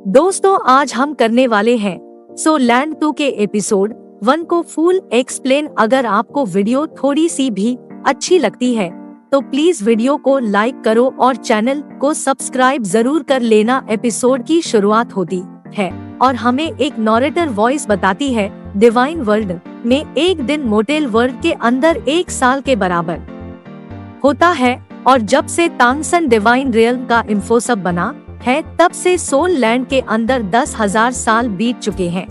दोस्तों, आज हम करने वाले हैं सो लैंड 2 के एपिसोड 1 को फुल एक्सप्लेन। अगर आपको वीडियो थोड़ी सी भी अच्छी लगती है तो प्लीज वीडियो को लाइक करो और चैनल को सब्सक्राइब जरूर कर लेना। एपिसोड की शुरुआत होती है और हमें एक नॉरेटर वॉइस बताती है, डिवाइन वर्ल्ड में एक दिन मोटेल वर्ल्ड के अंदर 1 साल के बराबर होता है और जब से तांगसन डिवाइन रियल्म का इंफोसब बना है तब से सोल लैंड के अंदर 10,000 साल बीत चुके हैं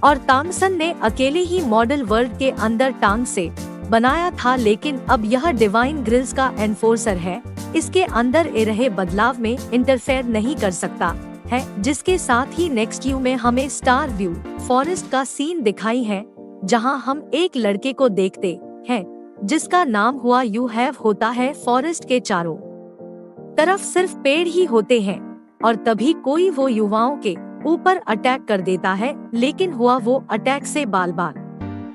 और तांगसन ने अकेले ही मॉडल वर्ल्ड के अंदर टांग से बनाया था, लेकिन अब यह डिवाइन ग्रिल्स का एनफोर्सर है। इसके अंदर ए रहे बदलाव में इंटरफेयर नहीं कर सकता है, जिसके साथ ही नेक्स्ट व्यू में हमें स्टार व्यू फॉरेस्ट का सीन दिखाई है, जहां हम एक लड़के को देखते हैं जिसका नाम हुआ यू हैव होता है। फॉरेस्ट के चारों तरफ सिर्फ पेड़ ही होते हैं और तभी कोई वो युवाओं के ऊपर अटैक कर देता है, लेकिन हुआ वो अटैक से बाल बाल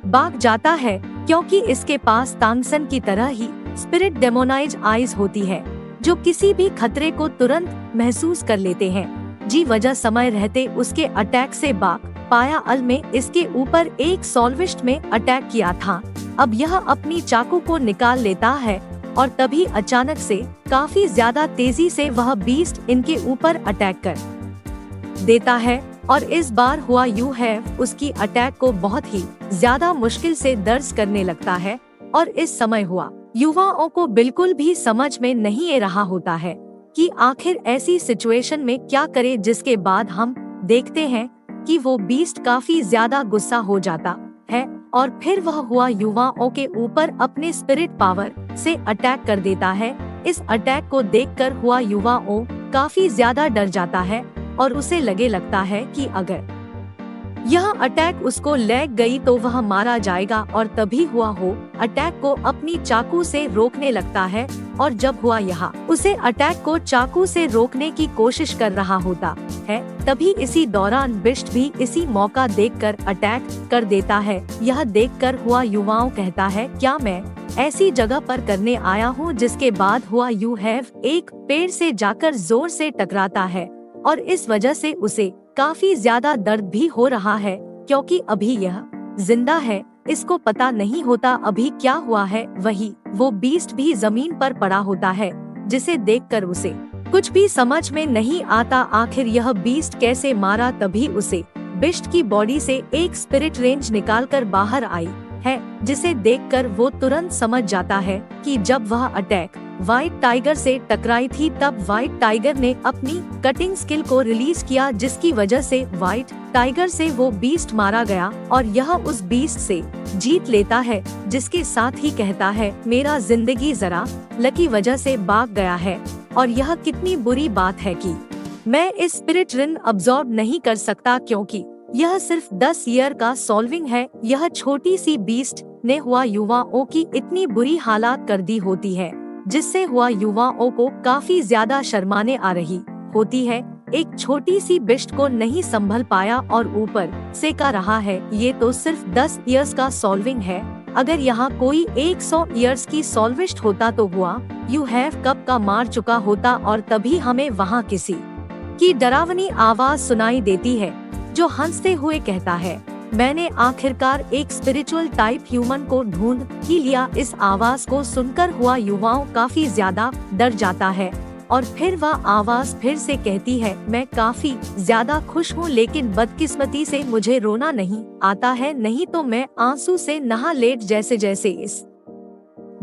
भाग जाता है क्योंकि इसके पास तांगसन की तरह ही स्पिरिट डेमोनाइज आईज होती है जो किसी भी खतरे को तुरंत महसूस कर लेते हैं। जी वजह समय रहते उसके अटैक से भाग पाया। अल में इसके ऊपर एक सॉल्विस्ट में अटैक किया था। अब यह अपनी चाकू को निकाल लेता है और तभी अचानक से काफी ज्यादा तेजी से वह बीस्ट इनके ऊपर अटैक कर देता है और इस बार हुआ यू हैव उसकी अटैक को बहुत ही ज्यादा मुश्किल से दर्ज करने लगता है और इस समय हुआ युवाओं को बिल्कुल भी समझ में नहीं आ रहा होता है कि आखिर ऐसी सिचुएशन में क्या करे, जिसके बाद हम देखते हैं कि वो बीस्ट काफी ज्यादा गुस्सा हो जाता है और फिर वह हुआ युवाओं के ऊपर अपने स्पिरिट पावर से अटैक कर देता है। इस अटैक को देखकर हुआ युवाओं काफी ज्यादा डर जाता है और उसे लगता है कि अगर यह अटैक उसको लग गई तो वह मारा जाएगा और तभी हुआ हो अटैक को अपनी चाकू से रोकने लगता है और जब हुआ यहाँ उसे अटैक को चाकू से रोकने की कोशिश कर रहा होता है, तभी इसी दौरान बिस्ट भी इसी मौका देखकर अटैक कर देता है। यह देखकर हुआ युवाओं कहता है, क्या मैं ऐसी जगह पर करने आया हूँ? जिसके बाद हुआ यू हैव एक पेड़ से जाकर जोर से टकराता है और इस वजह से उसे काफी ज्यादा दर्द भी हो रहा है क्योंकि अभी यह जिंदा है। इसको पता नहीं होता अभी क्या हुआ है। वही वो बीस्ट भी जमीन पर पड़ा होता है, जिसे देखकर उसे कुछ भी समझ में नहीं आता आखिर यह बीस्ट कैसे मारा। तभी उसे बिस्ट की बॉडी से एक स्पिरिट रेंज निकालकर बाहर आई है, जिसे देखकर वो तुरंत समझ जाता है कि जब वह अटैक व्हाइट टाइगर से टकराई थी तब व्हाइट टाइगर ने अपनी कटिंग स्किल को रिलीज किया, जिसकी वजह से व्हाइट टाइगर से वो बीस्ट मारा गया और यह उस बीस्ट से जीत लेता है, जिसके साथ ही कहता है, मेरा जिंदगी जरा लकी वजह से भाग गया है और यह कितनी बुरी बात है कि मैं इस स्पिरिट रिन अब्सॉर्ब नहीं कर सकता क्योंकि यह सिर्फ 10 ईयर का सॉल्विंग है। यह छोटी सी बीस्ट ने हुआ युवाओं की इतनी बुरी हालात कर दी होती है, जिससे हुआ युवाओं को काफी ज्यादा शर्माने आ रही होती है। एक छोटी सी बिस्ट को नहीं संभल पाया और ऊपर से कह रहा है, ये तो सिर्फ 10 इयर्स का सॉल्विंग है। अगर यहाँ कोई 100 इयर्स की सॉल्विस्ट होता तो हुआ यू हैव कब का मार चुका होता। और तभी हमें वहाँ किसी की डरावनी आवाज सुनाई देती है जो हंसते हुए कहता है, मैंने आखिरकार एक स्पिरिचुअल टाइप ह्यूमन को ढूंढ ही लिया। इस आवाज को सुनकर हुआ युवाओं काफी ज्यादा डर जाता है और फिर वह आवाज फिर से कहती है, मैं काफी ज्यादा खुश हूँ, लेकिन बदकिस्मती से मुझे रोना नहीं आता है, नहीं तो मैं आंसू से नहा लेट। जैसे जैसे इस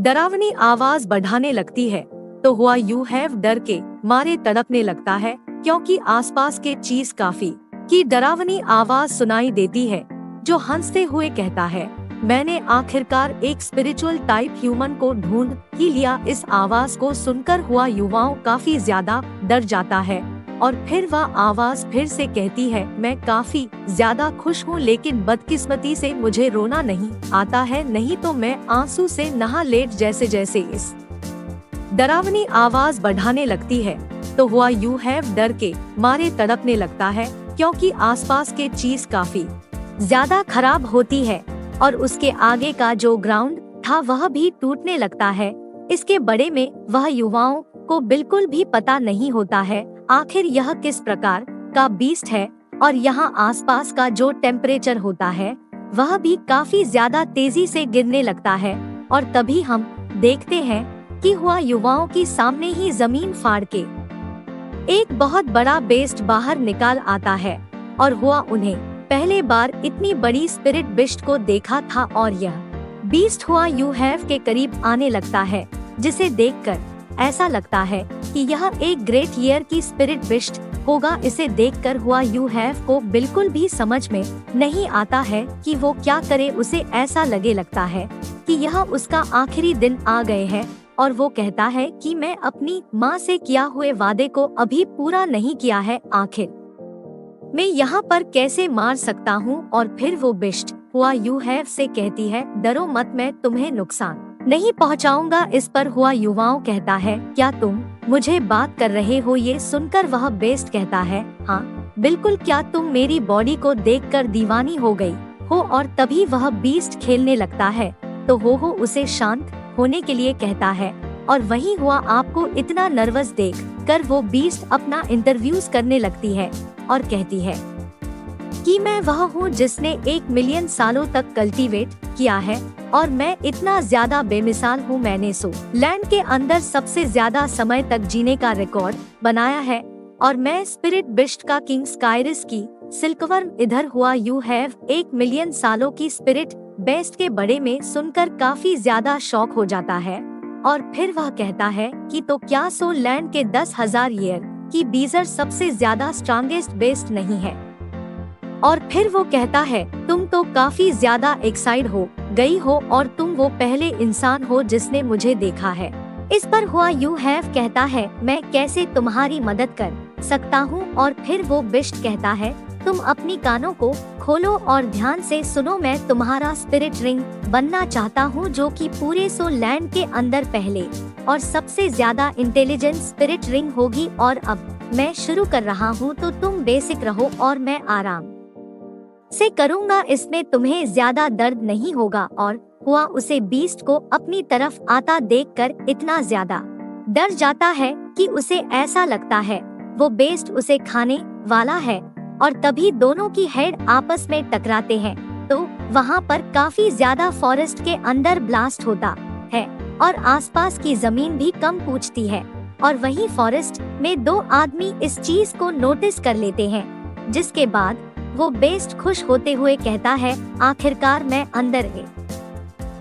डरावनी आवाज बढ़ाने लगती है तो हुआ यू हैव डर के मारे तड़पने लगता है क्योंकि आसपास के चीज काफी की डरावनी आवाज सुनाई देती है जो हंसते हुए कहता है, मैंने आखिरकार एक स्पिरिचुअल टाइप ह्यूमन को ढूंढ ही लिया। इस आवाज को सुनकर हुआ युवाओं काफी ज्यादा डर जाता है और फिर वह आवाज फिर से कहती है, मैं काफी ज्यादा खुश हूँ, लेकिन बदकिस्मती से मुझे रोना नहीं आता है, नहीं तो मैं आंसू से नहा लेट। जैसे जैसे इस डरावनी आवाज बढ़ाने लगती है तो हुआ यू हैव डर के मारे तड़पने लगता है क्योंकि आसपास के चीज काफी ज्यादा खराब होती है और उसके आगे का जो ग्राउंड था वह भी टूटने लगता है। इसके बड़े में वह युवाओं को बिल्कुल भी पता नहीं होता है आखिर यह किस प्रकार का बीस्ट है और यहाँ आसपास का जो टेम्परेचर होता है वह भी काफी ज्यादा तेजी से गिरने लगता है। और तभी हम देखते हैं कि हुआ युवाओं की सामने ही जमीन फाड़ के एक बहुत बड़ा बेस्ट बाहर निकाल आता है। और हुआ उन्हें पहले बार इतनी बड़ी स्पिरिट बिस्ट को देखा था और यह बीस्ट हुआ यू हैव के करीब आने लगता है, जिसे देखकर ऐसा लगता है कि यह एक ग्रेट ईयर की स्पिरिट बिस्ट होगा। इसे देखकर हुआ यू हैव को बिल्कुल भी समझ में नहीं आता है कि वो क्या करे। उसे ऐसा लगता है कि यह उसका आखिरी दिन आ गए हैं और वो कहता है कि मैं अपनी माँ से किया हुए वादे को अभी पूरा नहीं किया है, आखिर मैं यहाँ पर कैसे मार सकता हूँ। और फिर वो बिस्ट हुआ यू हैव से कहती है, डरो मत, मैं तुम्हें नुकसान नहीं पहुँचाऊंगा। इस पर हुआ युवाओं कहता है, क्या तुम मुझे बात कर रहे हो? ये सुनकर वह बेस्ट कहता है, हाँ बिल्कुल, क्या तुम मेरी बॉडी को देखकर दीवानी हो गई हो? और तभी वह बीस्ट खेलने लगता है तो हो उसे शांत होने के लिए कहता है। और वही हुआ आपको इतना नर्वस देख कर वो बीस्ट अपना इंटरव्यूज करने लगती है और कहती है कि मैं वह हूँ जिसने 1 मिलियन सालों तक कल्टीवेट किया है और मैं इतना ज्यादा बेमिसाल हूँ। मैंने सो लैंड के अंदर सबसे ज्यादा समय तक जीने का रिकॉर्ड बनाया है और मैं स्पिरिट बिस्ट का किंग स्काइरिस की सिल्कवर्म। इधर हुआ यू हैव 1 मिलियन सालों की स्पिरिट बेस्ट के बड़े में सुनकर काफी ज्यादा शॉक हो जाता है। और फिर वह कहता है कि तो क्या सो लैंड के 10,000 ईयर की बीजर सबसे ज्यादा स्ट्रॉन्गेस्ट बेस्ट नहीं है? और फिर वो कहता है, तुम तो काफी ज्यादा एक्साइट हो गई हो और तुम वो पहले इंसान हो जिसने मुझे देखा है। इस पर हुआ यू हैव कहता है, मैं कैसे तुम्हारी मदद कर सकता हूँ? और फिर वो बिस्ट कहता है, तुम अपनी कानों को खोलो और ध्यान से सुनो, मैं तुम्हारा स्पिरिट रिंग बनना चाहता हूँ जो कि पूरे सो लैंड के अंदर पहले और सबसे ज्यादा इंटेलिजेंट स्पिरिट रिंग होगी। और अब मैं शुरू कर रहा हूँ तो तुम बेसिक रहो और मैं आराम से करूँगा, इसमें तुम्हें ज्यादा दर्द नहीं होगा। और हुआ उसे बीस्ट को अपनी तरफ आता देखकर इतना ज्यादा डर जाता है कि उसे ऐसा लगता है वो बेस्ट उसे खाने वाला है। और तभी दोनों की हेड आपस में टकराते हैं तो वहाँ पर काफी ज्यादा फॉरेस्ट के अंदर ब्लास्ट होता है और आसपास की जमीन भी कम पूछती है। और वहीं फॉरेस्ट में 2 आदमी इस चीज को नोटिस कर लेते हैं, जिसके बाद वो बेस्ट खुश होते हुए कहता है, आखिरकार मैं अंदर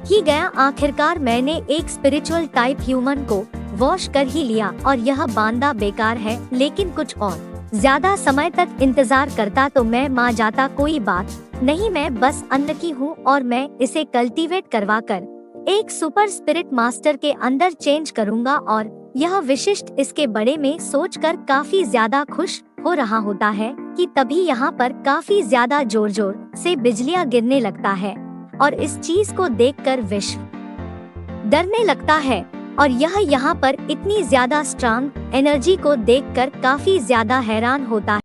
ही गया, आखिरकार मैंने एक स्पिरिचुअल टाइप ह्यूमन को वॉश कर ही लिया और यह बांदा बेकार है, लेकिन कुछ और ज्यादा समय तक इंतजार करता तो मैं मार जाता। कोई बात नहीं, मैं बस अनलकी हूँ और मैं इसे कल्टीवेट करवा कर एक सुपर स्पिरिट मास्टर के अंदर चेंज करूँगा। और यह विशिष्ट इसके बड़े में सोचकर काफी ज्यादा खुश हो रहा होता है कि तभी यहाँ पर काफी ज्यादा जोर जोर से बिजलियाँ गिरने लगता है और इस चीज को देखकर विश्व डरने लगता है। और यह यहाँ पर इतनी ज्यादा स्ट्रांग एनर्जी को देखकर काफी ज्यादा हैरान होता है।